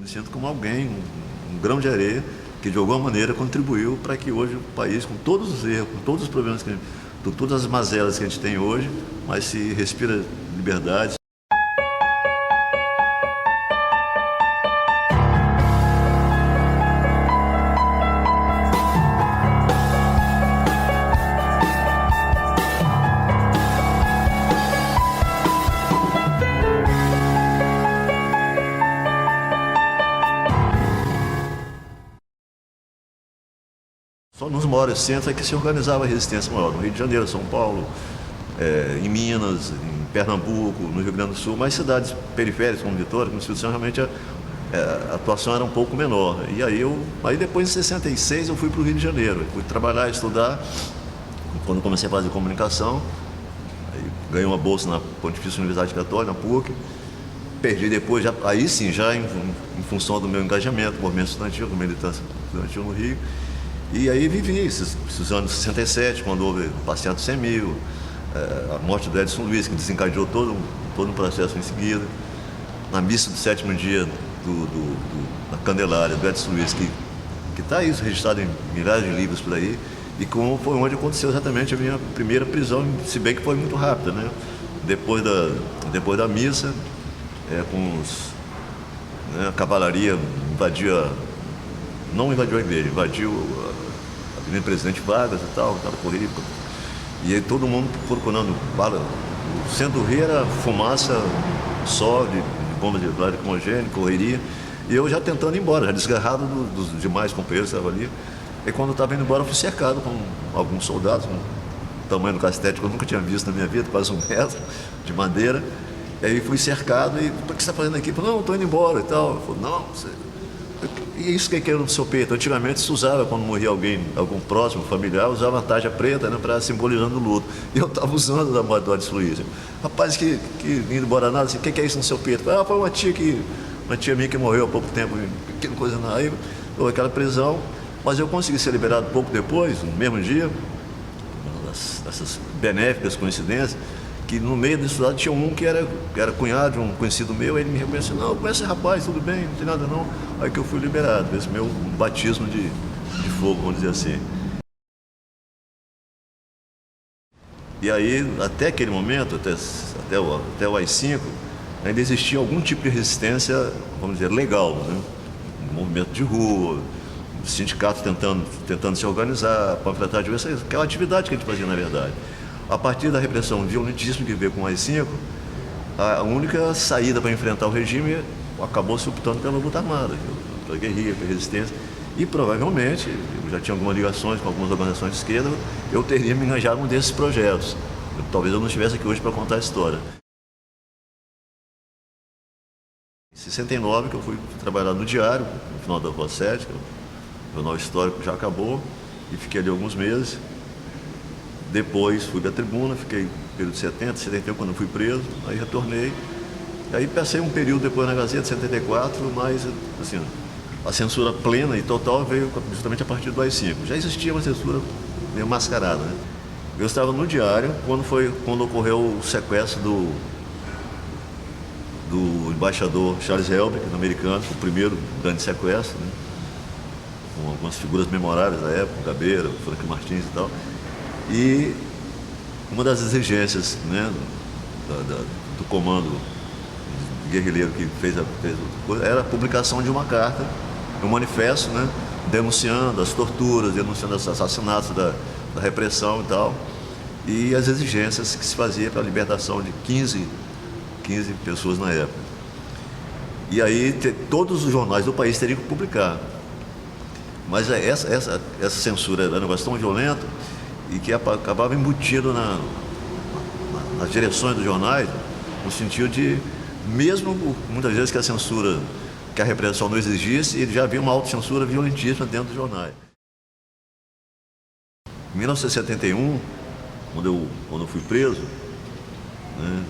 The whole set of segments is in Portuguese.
me sinto como alguém, um grão de areia, que de alguma maneira contribuiu para que hoje o país, com todos os erros, com todos os problemas, todas as mazelas que a gente tem hoje, mas se respira liberdade. Só nos maiores centros é que se organizava a resistência maior, no Rio de Janeiro, São Paulo, em Minas, em Pernambuco, no Rio Grande do Sul, mas cidades periféricas como Vitória, como Espírito Santo, realmente a atuação era um pouco menor. E aí depois, em 66, eu fui para o Rio de Janeiro, fui trabalhar, estudar. Quando comecei a fazer comunicação, aí ganhei uma bolsa na Pontifícia Universidade Católica, na PUC. Perdi depois, aí sim, já em função do meu engajamento, movimento estudantil, com militância estudantil no Rio. E aí vivi esses anos 67, quando houve o passeio do 100 mil, a morte do Edson Luiz, que desencadeou todo um processo em seguida. Na missa do 7º dia da Candelária, do Edson Luiz, que está isso registrado em milhares de livros por aí, e como foi onde aconteceu exatamente a minha primeira prisão, se bem que foi muito rápida, né? Depois da missa, a cavalaria não invadiu a igreja, invadiu a Avenida Presidente Vargas e tal, aquela corrida. E aí todo mundo procurando bala. O centro do Rio era fumaça, sol, de bombas de lacrimogêneo, correria. E eu já tentando ir embora, já desgarrado dos demais companheiros que estavam ali. E quando eu estava indo embora, eu fui cercado com alguns soldados, com o tamanho do castete que eu nunca tinha visto na minha vida, quase 1 metro, de madeira. E aí fui cercado e, o que você está fazendo aqui? Eu falei, não, estou indo embora e tal. Eu falei, não, você... E isso que é no seu peito. Antigamente se usava, quando morria algum próximo, familiar, usava a tarja preta, né, para simbolizando o luto. E eu estava usando da morte do Edson Luiz. Rapaz que indo embora nada, assim, o que é isso no seu peito? Falei, foi uma tia minha que morreu há pouco tempo, pequena coisa na aí, aquela prisão. Mas eu consegui ser liberado pouco depois, no mesmo dia, dessas benéficas coincidências, que no meio do estudado tinha um que era cunhado de um conhecido meu, ele me reconheceu, não, conhece esse rapaz, tudo bem, não tem nada não. Aí que eu fui liberado, esse meu batismo de fogo, vamos dizer assim. E aí, até aquele momento, até o AI-5, ainda existia algum tipo de resistência, vamos dizer, legal, né? Movimento de rua, sindicatos tentando se organizar, panfletagem, aquela atividade que a gente fazia na verdade. A partir da repressão violentíssima que veio com o AI-5, a única saída para enfrentar o regime acabou se optando pela luta armada, pela guerrilha, pela resistência. E provavelmente, eu já tinha algumas ligações com algumas organizações de esquerda, eu teria me enganjado em um desses projetos. Talvez eu não estivesse aqui hoje para contar a história. Em 69, que eu fui trabalhar no Diário, no final da Rua 7, o jornal histórico já acabou, e fiquei ali alguns meses. Depois fui para a Tribuna, fiquei no período de 70, 71, quando fui preso, aí retornei. E aí passei um período depois na Gazeta, 74, mas assim, a censura plena e total veio justamente a partir do AI-5. Já existia uma censura meio mascarada, né? Eu estava no Diário quando ocorreu o sequestro do embaixador Charles Helbig, americano, o primeiro grande sequestro, né? Com algumas figuras memoráveis da época, Gabeira, Frank Martins e tal. E uma das exigências, né, do comando guerrilheiro que fez era a publicação de uma carta, um manifesto, né, denunciando as torturas, denunciando os assassinatos da repressão e tal, e as exigências que se fazia para a libertação de 15 pessoas na época. E aí todos os jornais do país teriam que publicar. Mas essa censura era um negócio tão violento e que acabava embutido nas direções dos jornais, no sentido de, mesmo muitas vezes que a repressão não exigisse, ele já havia uma autocensura violentíssima dentro dos jornais. Em 1971, quando eu fui preso, né,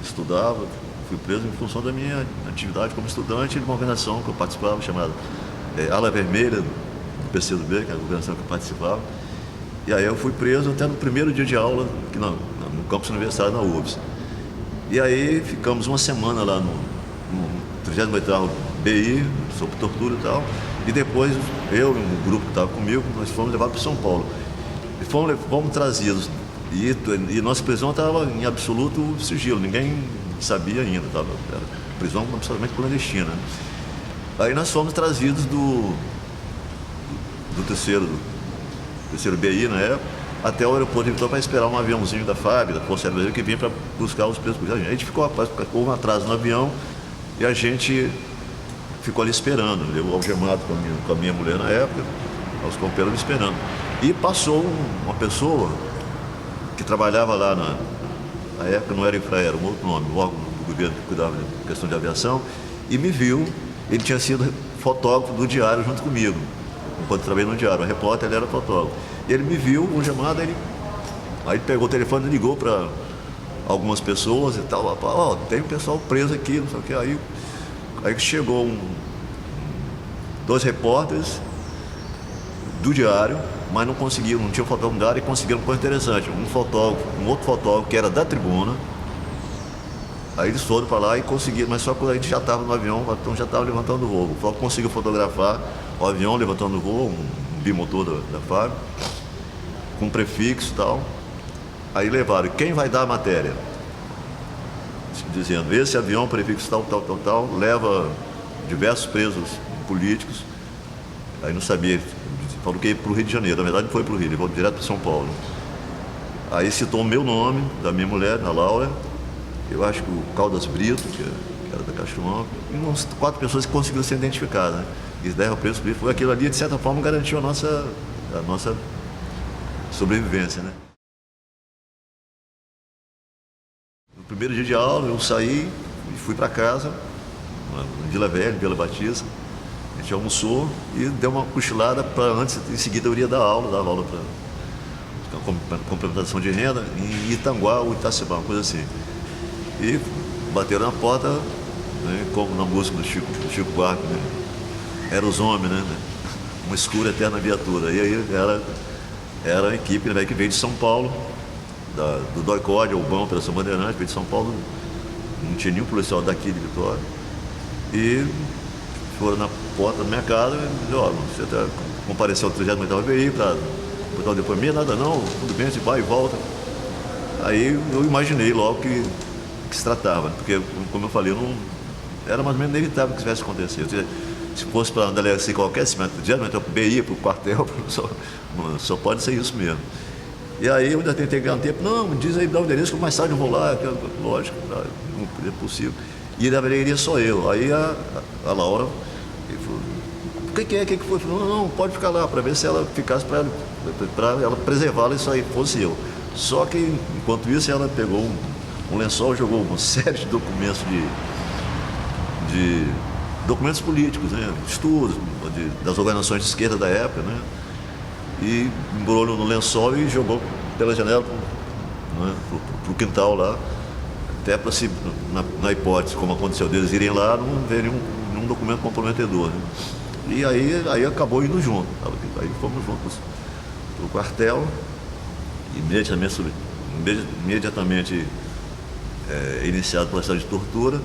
estudava, fui preso em função da minha atividade como estudante de uma organização que eu participava, chamada Ala Vermelha, do PCdoB, que era a organização que eu participava. E aí eu fui preso até no primeiro dia de aula, aqui no campus universitário, na UFS. E aí ficamos uma semana lá no 38º BI, sobre tortura e tal. E depois eu e um grupo que estava comigo, nós fomos levados para São Paulo. E fomos trazidos. E nossa prisão estava em absoluto sigilo, ninguém sabia ainda. Era prisão absolutamente clandestina. Aí nós fomos trazidos do terceiro BI na época, até o aeroporto de Vitória para esperar um aviãozinho da FAB, da Força Aérea Brasileira, que vinha para buscar os presos. A gente ficou um atraso no avião e a gente ficou ali esperando. Eu algemado com a minha mulher na época, os companheiros me esperando. E passou uma pessoa que trabalhava lá na época, não era Infraero, era um outro nome, um órgão do governo que cuidava de questão de aviação, e me viu. Ele tinha sido fotógrafo do diário junto comigo, enquanto eu trabalhei no diário, o repórter, ele era fotógrafo. E ele me viu, um chamado, aí pegou o telefone e ligou para algumas pessoas e tal, tem um pessoal preso aqui, não sei o que. Aí chegou dois repórteres do diário, mas não conseguiram, não tinha fotógrafo do diário, e conseguiram uma coisa interessante, um outro fotógrafo que era da Tribuna. Aí eles foram para lá e conseguiram, mas só quando a gente já estava no avião, então já estava levantando o voo. O fotógrafo conseguiu fotografar o avião levantando o voo, um bimotor da FAB, com prefixo e tal. Aí levaram, quem vai dar a matéria? Dizendo, esse avião, prefixo tal, leva diversos presos políticos. Aí não sabia, falou que ia para o Rio de Janeiro, na verdade não foi para o Rio, ele voltou direto para São Paulo. Aí citou o meu nome, da minha mulher, a Laura, eu acho que o Caldas Brito, que era da Cachoão, e umas 4 pessoas que conseguiram ser identificadas, né? E deram preso por isso. Foi aquilo ali, de certa forma, garantiu a nossa sobrevivência, né? No primeiro dia de aula, eu saí e fui para casa, na Vila Velha, Vila Batista. A gente almoçou e deu uma cochilada para antes, em seguida eu iria dava aula para complementação de renda em Itanguá ou Itacibá, uma coisa assim. E bateram na porta, né, como na música do Chico Buarque, né? Era os homens, né? Uma escura eterna viatura. E aí era a equipe, né, que veio de São Paulo, do DOI-CODE, ou BAM, Operação Bandeirante, veio de São Paulo, não tinha nenhum policial daqui de Vitória. E foram na porta da minha casa e disseram, você compareceu ao 38º VI para botar o depoimento, nada não, tudo bem, você vai e volta. Aí eu imaginei logo que se tratava, porque, como eu falei, era mais ou menos inevitável que isso tivesse acontecido. Se fosse para uma delegacia qualquer, se diretamente para o BI, para o quartel, só pode ser isso mesmo. E aí eu ainda tentei ganhar um tempo, não, diz aí, dá o endereço que mais tarde eu vou lá, lógico, não é possível. E na verdade iria só eu. Aí a Laura falou, o que foi? Falou, não, pode ficar lá, para ver se ela ficasse, para ela preservá-la, isso aí fosse eu. Só que, enquanto isso, ela pegou um lençol, jogou uma série de documentos de documentos políticos, né, estudos das organizações de esquerda da época, né, e embrulhou no lençol e jogou pela janela pro quintal lá, até para se, na hipótese, como aconteceu, deles irem lá, não ver nenhum documento comprometedor, né. E aí acabou indo junto, aí fomos juntos pro quartel, imediatamente iniciado o processo de tortura.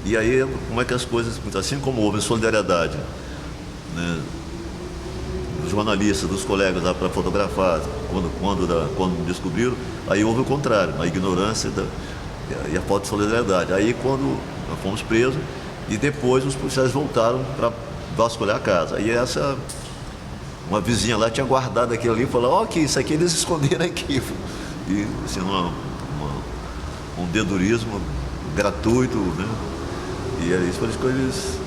E aí, como é que as coisas, assim como houve solidariedade, né, dos jornalistas, dos colegas lá para fotografar, quando descobriram, aí houve o contrário, a ignorância e a falta de solidariedade. Aí quando nós fomos presos, e depois os policiais voltaram para vasculhar a casa. Aí uma vizinha lá tinha guardado aquilo ali e falou, ó, que isso aqui eles esconderam aqui. E assim, um dedurismo gratuito, né? E isso foi as coisas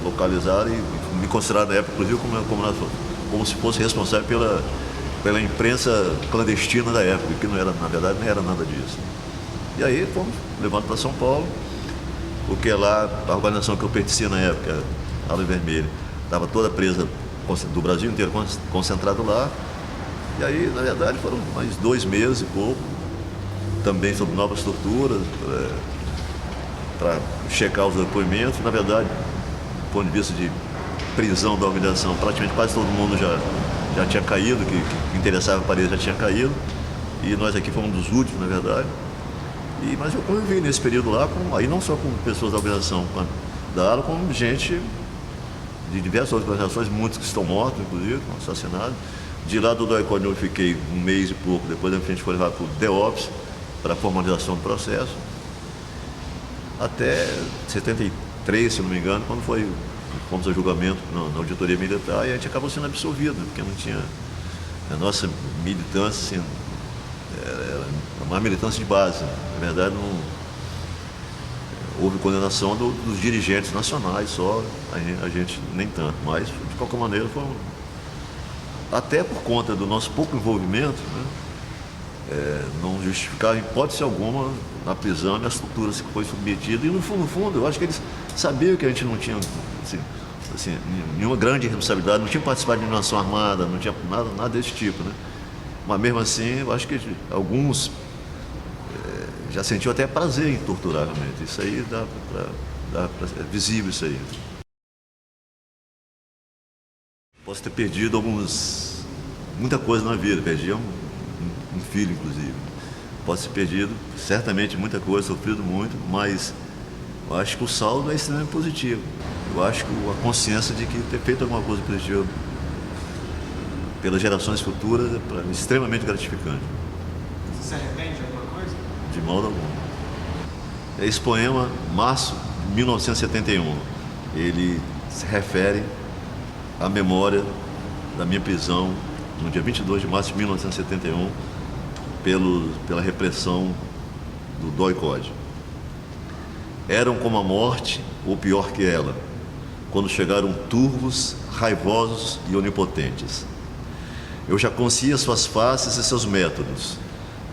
localizaram e me consideraram na época, inclusive, como se fosse responsável pela imprensa clandestina da época, que não era, na verdade, não era nada disso. E aí fomos levados para São Paulo, porque lá a organização que eu pertencia na época, a Ala Vermelha, estava toda presa do Brasil inteiro, concentrado lá. E aí, na verdade, foram mais 2 meses e pouco, também sobre novas torturas, para checar os depoimentos. Na verdade, do ponto de vista de prisão da organização, praticamente quase todo mundo já tinha caído, que interessava para ele já tinha caído, e nós aqui fomos um dos últimos, na verdade. Mas eu convivi nesse período lá, aí não só com pessoas da organização, guardaram como gente de diversas organizações, muitos que estão mortos, inclusive, assassinados. De lá do DOI-CODE eu fiquei um mês e pouco, depois a gente foi levar para o DEOPS, para a formalização do processo, até 73, se não me engano, quando fomos a julgamento na auditoria militar, e a gente acabou sendo absolvido, porque não tinha... A nossa militância, assim, era uma militância de base. Na verdade, não houve condenação dos dirigentes nacionais só, a gente nem tanto, mas de qualquer maneira até por conta do nosso pouco envolvimento, né, não justificava em hipótese alguma a prisão e as torturas que foi submetida. E no fundo, eu acho que eles sabiam que a gente não tinha assim, nenhuma grande responsabilidade, não tinha participado de nenhuma ação armada, não tinha nada desse tipo, né? Mas mesmo assim, eu acho que alguns já sentiu até prazer em torturar, realmente. Isso aí é visível, isso aí. Posso ter perdido muita coisa na vida, perdi um filho, inclusive. Posso ter perdido, certamente, muita coisa, sofrido muito, mas eu acho que o saldo é extremamente positivo. Eu acho que a consciência de que ter feito alguma coisa positiva pelas gerações futuras é extremamente gratificante. Você se arrepende de alguma coisa? De modo algum. Esse poema, março de 1971, ele se refere à memória da minha prisão no dia 22 de março de 1971 pela repressão do DOI-CODE. Eram como a morte, ou pior que ela, quando chegaram turvos, raivosos e onipotentes. Eu já conhecia suas faces e seus métodos,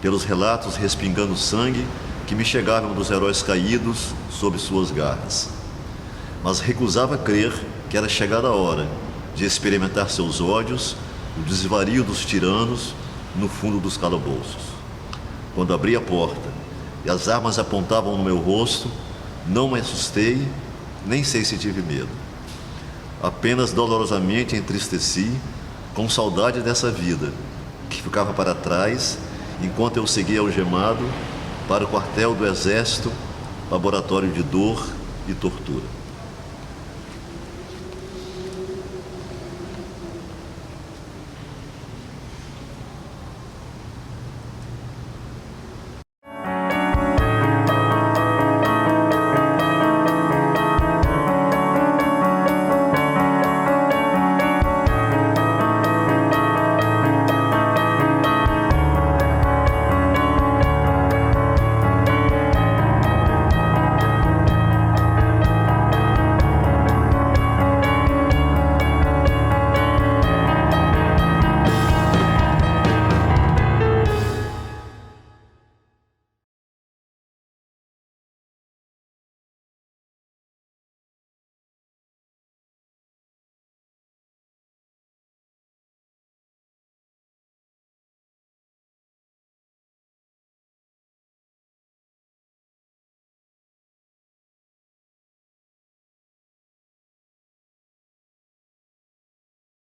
pelos relatos respingando sangue que me chegavam dos heróis caídos sob suas garras. Mas recusava crer que era chegada a hora de experimentar seus ódios, o desvario dos tiranos no fundo dos calabouços. Quando abri a porta e as armas apontavam no meu rosto, não me assustei, nem sei se tive medo. Apenas dolorosamente entristeci, com saudade dessa vida, que ficava para trás, enquanto eu seguia algemado para o quartel do Exército, laboratório de dor e tortura.